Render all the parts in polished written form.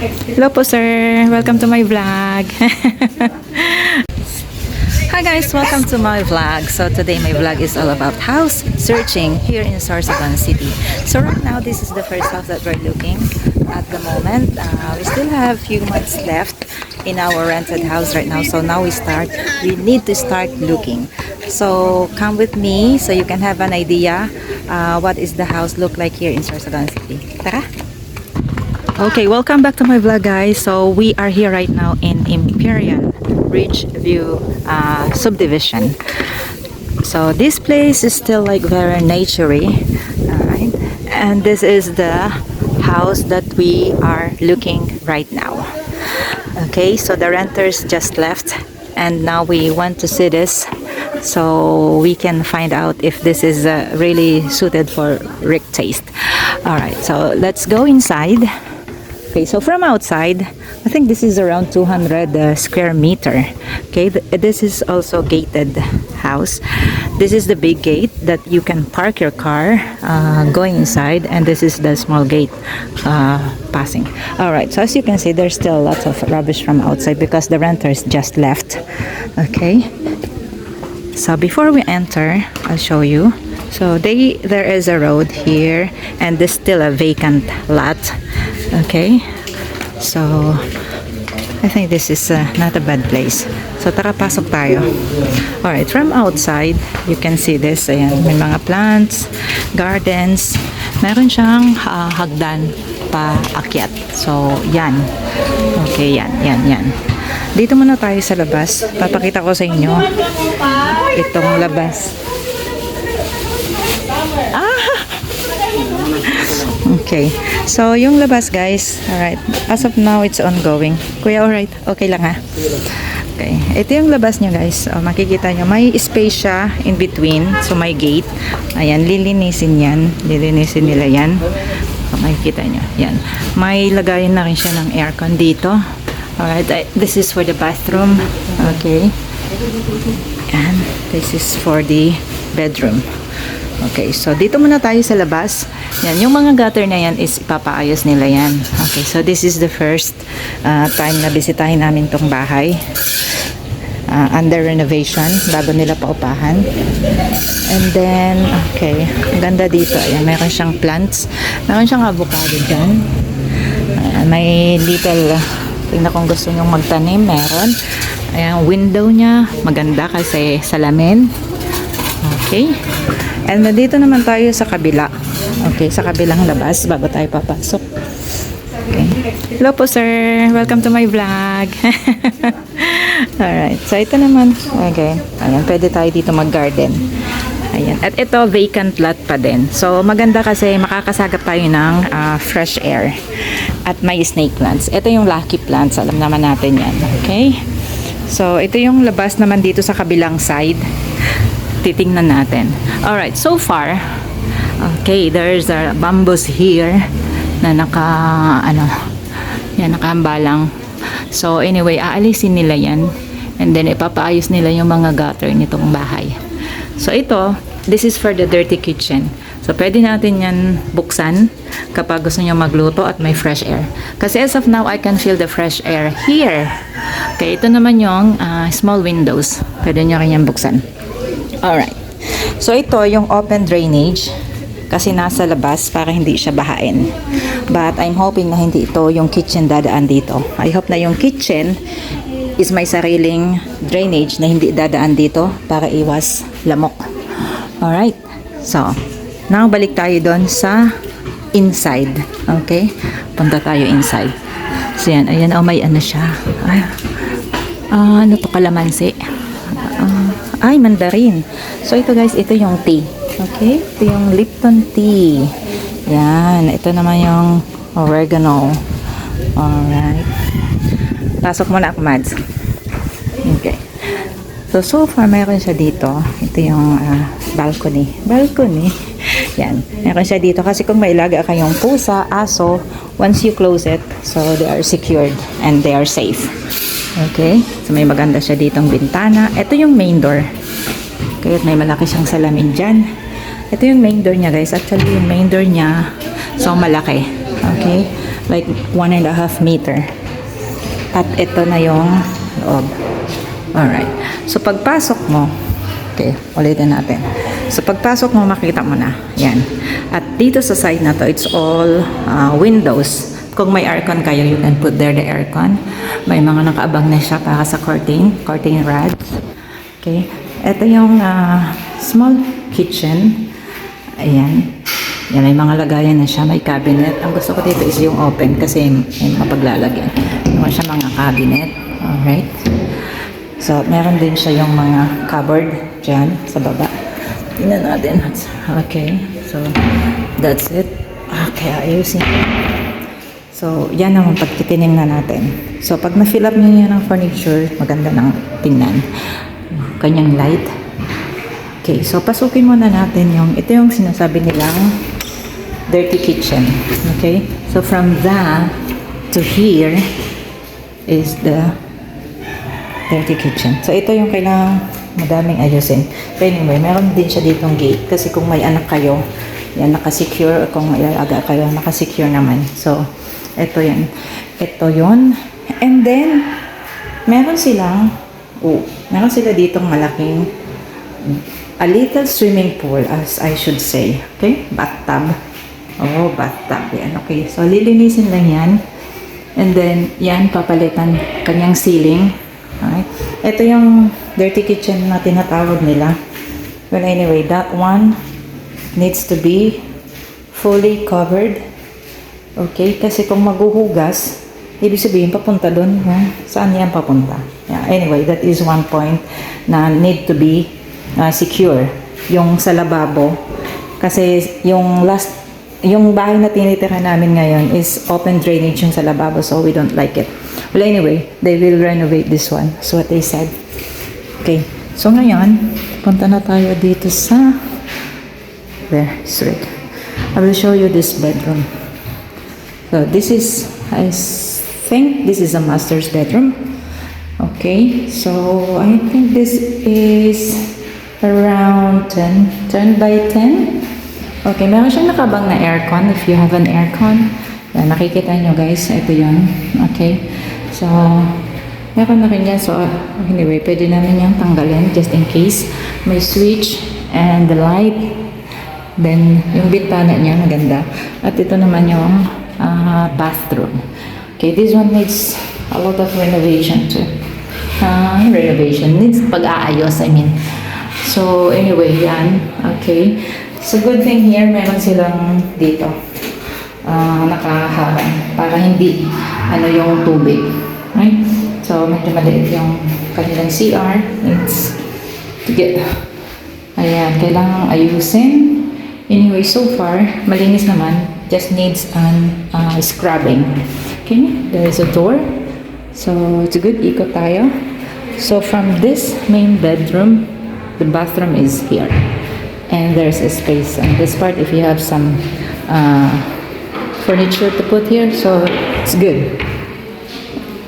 Hello po sir, welcome to my vlog. Hi guys, welcome to my vlog. So today my vlog is all about house searching here in Sorsogon City. So right now this is the first house that we're looking at the moment. We still have few months left in our rented house right now. So now we need to start looking. So come with me so you can have an idea what is the house look like here in Sorsogon City. Tara! Okay, welcome back to my vlog guys. So we are here right now in Imperial Ridgeview subdivision. So this place is still like very naturey, alright? And this is the house that we are looking right now. Okay, so the renters just left and now we want to see this so we can find out if this is really suited for Rick taste. Alright, so let's go inside. Okay, so from outside, I think this is around 200 square meter. Okay, this is also gated house. This is the big gate that you can park your car going inside, and this is the small gate passing. All right, so as you can see, there's still lots of rubbish from outside because the renters just left. Okay, so before we enter, I'll show you. So there is a road here, and there's still a vacant lot. Okay, so I think this is not a bad place. So tara, pasok tayo. Alright, from outside you can see this. Ayan, may mga plants, gardens. Meron siyang hagdan pa akyat. So yan. Okay, yan. Dito muna tayo sa labas. Papakita ko sa inyo itong labas. Okay, so yung labas guys, alright, as of now it's ongoing. Kuya, alright, okay lang ha. Okay, ito yung labas nyo guys. Makikita nyo, may space siya in between, so may gate. Ayan, lilinisin nila yan. So, makikita nyo, yan. May lagayan na rin siya ng aircon dito. Alright, this is for the bathroom. Okay, and this is for the bedroom. Okay, so dito muna tayo sa labas. Yan, yung mga gutter na yan is ipapaayos nila yan. Okay, so this is the first time na bisitahin namin tong bahay. Under renovation, bago nila paupahan. And then, okay, ang ganda dito. Ayan, mayroon siyang plants. Mayroon siyang avocado dyan. May little, tingnan kung gusto nyong magtanim, meron. Ayan, window niya, maganda kasi salamin. Okay. And dito naman tayo sa kabila. Okay, sa kabilang labas bago tayo papasok. Okay. Hello po sir, welcome to my vlog. Alright, so ito naman. Okay, ayan, pwede tayo dito mag-garden. Ayan, at ito vacant lot pa din. So maganda kasi makakasagap tayo ng fresh air. At may snake plants. Ito yung lucky plants, alam naman natin yan. Okay, so ito yung labas naman dito sa kabilang side. Titingnan natin. Alright, so far, okay, there's a bamboos here na nakahambalang. So anyway, aalisin nila yan and then ipapaayos nila yung mga gutter nitong bahay. So ito, this is for the dirty kitchen. So pwede natin yan buksan kapag gusto nyo magluto at may fresh air. Kasi as of now, I can feel the fresh air here. Okay, ito naman yung small windows. Pwede nyo rin yan buksan. Alright. So ito yung open drainage kasi nasa labas para hindi siya bahain. But I'm hoping na hindi ito yung kitchen dadaan dito. I hope na yung kitchen is may sariling drainage na hindi dadaan dito para iwas lamok. Alright. So, now balik tayo doon sa inside. Okay? Punta tayo inside. So yan. Ayan. Oh, may ano siya. Ano to, kalamansi? Ay, mandarin. So, ito guys, ito yung tea. Okay? Ito yung Lipton tea. Yan. Ito naman yung oregano. Alright. Pasok muna ako, Mads. Okay. So far, mayroon siya dito. Ito yung balcony. Balcony. Yan. Mayroon siya dito. Kasi kung may ilaga kayong pusa, aso, once you close it, so they are secured and they are safe. Okay, so may maganda siya ditong bintana. Ito yung main door. Okay, may malaki siyang salamin dyan. Ito yung main door niya guys. Actually yung main door niya, so malaki. Okay, like 1.5 meter. At ito na yung loob. Alright. So, pagpasok mo, okay, ulitin natin. So, pagpasok mo, makita mo na. Yan. At dito sa side na to, it's all windows. Kung may aircon kayo, you can put there the aircon. May mga nakaabang na siya para sa curtain rods. Okay. Ito yung small kitchen. Ayan. Yan, may mga lagayan na siya. May cabinet. Ang gusto ko dito is yung open kasi may mapaglalagyan. Naman siya mga cabinet. Alright. So, meron din siya yung mga cupboard dyan sa baba. Tingnan natin. Okay. So, that's it. Okay, ayusin. So, yan naman pagkitining na natin. So, pag na-fill up nyo yan ng furniture, maganda ng tingnan. Kanyang light. Okay, so pasukin muna natin ito yung sinasabi nilang dirty kitchen. Okay? So, from that to here is the dirty kitchen. So, ito yung kailangan madaming ayusin. But anyway, meron din siya ditong gate. Kasi kung may anak kayo, yan, nakasecure. Kung may alaga kayo, nakasecure naman. So, ito yan. Ito yun. And then, meron sila ditong malaking, a little swimming pool, as I should say. Okay? Bathtub. Oh, bathtub. Yan. Okay. So, lilinisin lang yan. And then, yan, papalitan kanyang ceiling. Alright. Ito yung dirty kitchen na tinatawag nila. Well, anyway, that one needs to be fully covered. Okay? Kasi kung maghuhugas, ibig sabihin, papunta doon. Saan yan papunta? Yeah. Anyway, that is one point na need to be secure. Yung sa lababo. Kasi yung bahay na tinitira namin ngayon is open drainage yung sa lababo, so we don't like it. Well, anyway, they will renovate this one. That's what they said. Okay. So, ngayon, punta na tayo dito sa there, straight. I will show you this bedroom. So, this is, I think this is a master's bedroom. Okay. So, I think this is around 10 by 10. Okay, meron siyang nakabang na aircon. If you have an aircon, yan, nakikita nyo guys, ito yun. Okay. So, meron na rin yan. So, anyway, pwede namin yung tanggalin just in case. May switch and the light. Then, yung bintana niya, maganda. At ito naman yung bathroom. Okay, this one needs a lot of renovation too. Needs pag-aayos, I mean. So, anyway, yan. Okay. So, good thing here, meron silang dito. Nakaharang para hindi yung tubig. Right? So, medyo maliit yung kanilang CR. Needs to get, ayan, kailangang ayusin. Anyway, so far, malinis naman. Just needs an scrubbing. Okay, there is a door. So, it's good. Ikot tayo. So, from this main bedroom, the bathroom is here. And there's a space on this part if you have some furniture to put here. So, it's good.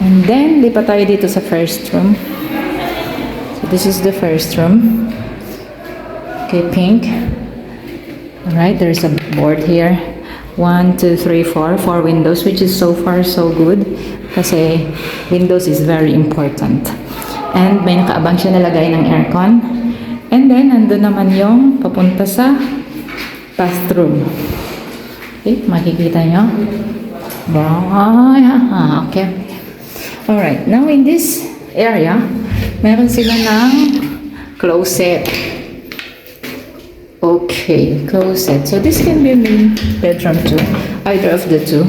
And then, lipat tayo dito sa first room. So, this is the first room. Okay, pink. Alright, there's a board here. 1, 2, 3, 4. 4 windows, which is so far so good. Kasi, windows is very important. And may nakaabang siya nalagay ng aircon. And then, nandun naman yung papunta sa bathroom. Okay, makikita nyo. Okay. Alright, now in this area, meron sila ng closet. Okay, closet. So this can be main bedroom too, either of the two.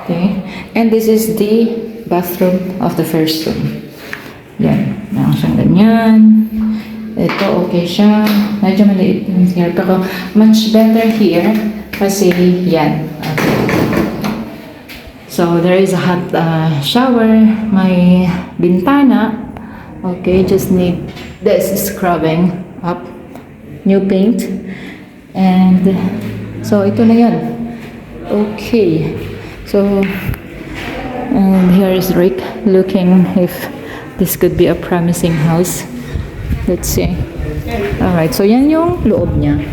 Okay, and this is the bathroom of the first room. Yan, meron siyang ganyan. Ito, okay siya. Medyo maliit yung here, pero much better here kasi yan. Okay. So, there is a hot shower, may bintana. Okay, just need this scrubbing up, new paint. And, so, ito na yan. Okay. So, and here is Rick looking if this could be a promising house. Let's see. Alright, so yan yung loob niya.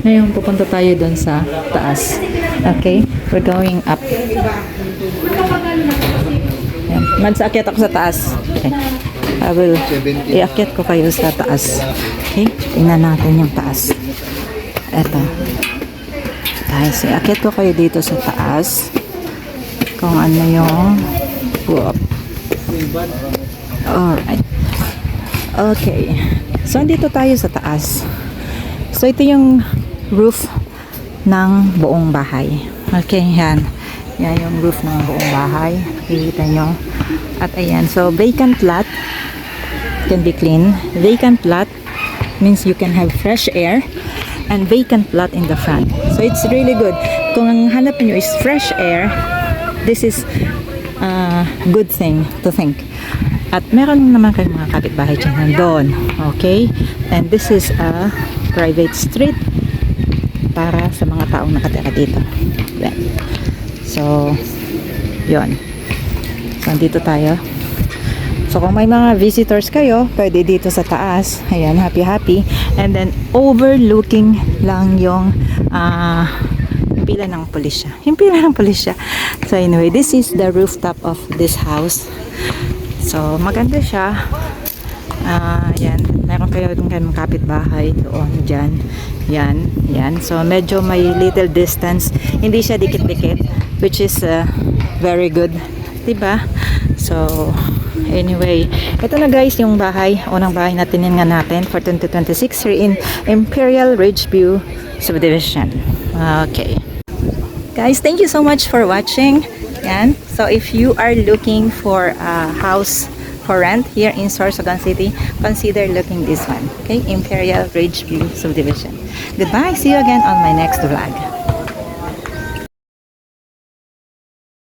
Ngayon, pupunta tayo dun sa taas. Okay? We're going up. Mans, akyat ako sa taas. Okay. I will, iakyat ko kayo sa taas. Okay, tingnan natin yung taas. Eto. Guys, iakyat ko kayo dito sa taas. Kung ano yung whoop. Alright. Okay. So, andito tayo sa taas. So, ito yung roof ng buong bahay. Okay, yan. Yan yung roof ng buong bahay. Nakikita nyo. At ayan. So, vacant lot can be clean. Vacant lot means you can have fresh air. And vacant lot in the front. So, it's really good. Kung ang hanap nyo is fresh air, this is a good thing to think. At meron naman kayong mga kapitbahay dyan nandun. Okay? And this is a private street para sa mga taong nakatira dito. Yan. So, yun. So, dito tayo. So, kung may mga visitors kayo, pwede dito sa taas. Ayan, happy-happy. And then, overlooking lang yung pila ng pulisya. Yung pila ng pulisya. So, anyway, this is the rooftop of this house. So, maganda siya. Yan. Meron kayo dun kayong kapitbahay doon, dyan. Yan. Yan. So, medyo may little distance. Hindi siya dikit-dikit, which is very good. Diba? So, anyway, ito na guys yung bahay. Unang bahay na tinignan natin for 2026 here in Imperial Ridgeview Subdivision. Okay. Guys, thank you so much for watching. Yan. So, if you are looking for a house for rent here in Sorsogon City, consider looking this one. Okay? Imperial Ridgeview Subdivision. Goodbye. See you again on my next vlog.